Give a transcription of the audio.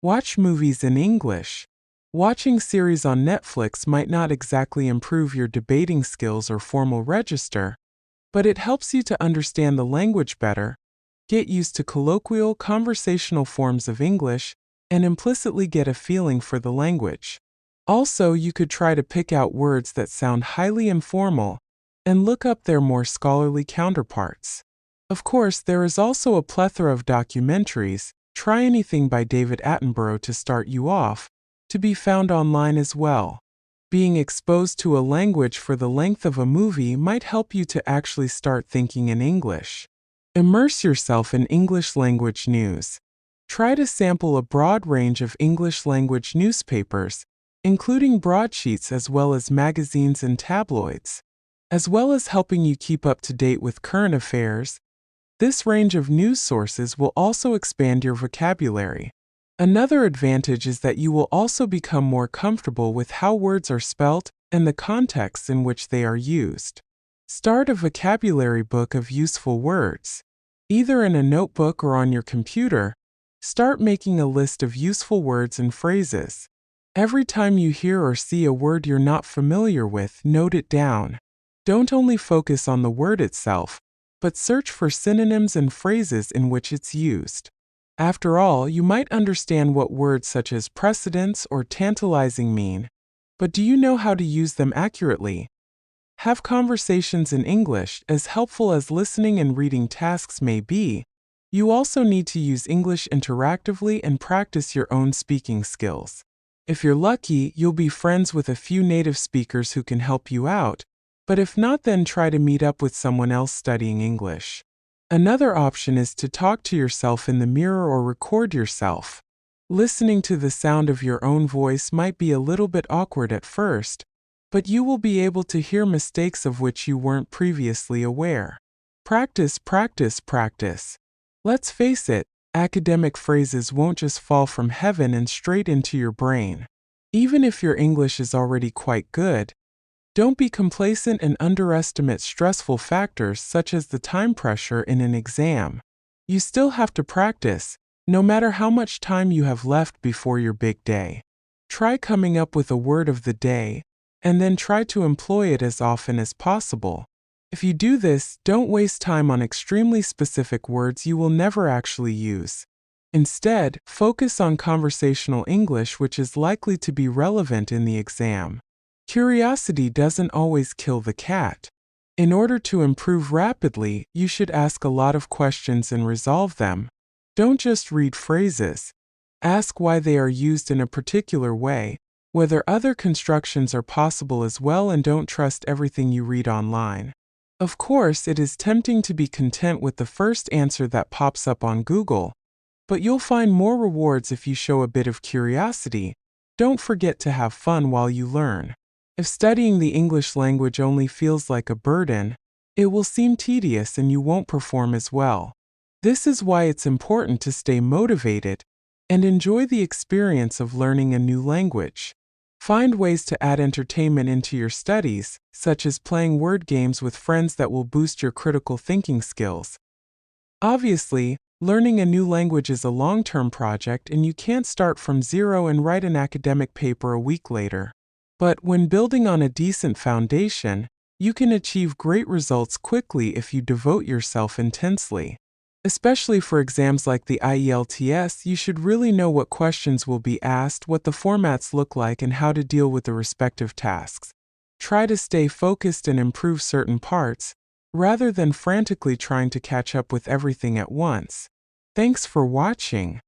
Watch movies in English. Watching series on Netflix might not exactly improve your debating skills or formal register, but it helps you to understand the language better, get used to colloquial, conversational forms of English, and implicitly get a feeling for the language. Also, you could try to pick out words that sound highly informal and look up their more scholarly counterparts. Of course, there is also a plethora of documentaries, Try Anything by David Attenborough to start you off, to be found online as well. Being exposed to a language for the length of a movie might help you to actually start thinking in English. Immerse yourself in English language news. Try to sample a broad range of English language newspapers, including broadsheets as well as magazines and tabloids. As well as helping you keep up to date with current affairs, this range of news sources will also expand your vocabulary. Another advantage is that you will also become more comfortable with how words are spelt and the contexts in which they are used. Start a vocabulary book of useful words. Either in a notebook or on your computer, start making a list of useful words and phrases. Every time you hear or see a word you're not familiar with, note it down. Don't only focus on the word itself, but search for synonyms and phrases in which it's used. After all, you might understand what words such as precedence or tantalizing mean, but do you know how to use them accurately? Have conversations in English. As helpful as listening and reading tasks may be, you also need to use English interactively and practice your own speaking skills. If you're lucky, you'll be friends with a few native speakers who can help you out, but if not, then try to meet up with someone else studying English. Another option is to talk to yourself in the mirror or record yourself. Listening to the sound of your own voice might be a little bit awkward at first, but you will be able to hear mistakes of which you weren't previously aware. Practice, practice, practice. Let's face it, academic phrases won't just fall from heaven and straight into your brain. Even if your English is already quite good, don't be complacent and underestimate stressful factors such as the time pressure in an exam. You still have to practice, no matter how much time you have left before your big day. Try coming up with a word of the day, and then try to employ it as often as possible. If you do this, don't waste time on extremely specific words you will never actually use. Instead, focus on conversational English which is likely to be relevant in the exam. Curiosity doesn't always kill the cat. In order to improve rapidly, you should ask a lot of questions and resolve them. Don't just read phrases. Ask why they are used in a particular way, whether other constructions are possible as well, and don't trust everything you read online. Of course, it is tempting to be content with the first answer that pops up on Google, but you'll find more rewards if you show a bit of curiosity. Don't forget to have fun while you learn. If studying the English language only feels like a burden, it will seem tedious and you won't perform as well. This is why it's important to stay motivated and enjoy the experience of learning a new language. Find ways to add entertainment into your studies, such as playing word games with friends that will boost your critical thinking skills. Obviously, learning a new language is a long-term project and you can't start from zero and write an academic paper a week later. But when building on a decent foundation, you can achieve great results quickly if you devote yourself intensely. Especially for exams like the IELTS, you should really know what questions will be asked, what the formats look like, and how to deal with the respective tasks. Try to stay focused and improve certain parts, rather than frantically trying to catch up with everything at once. Thanks for watching.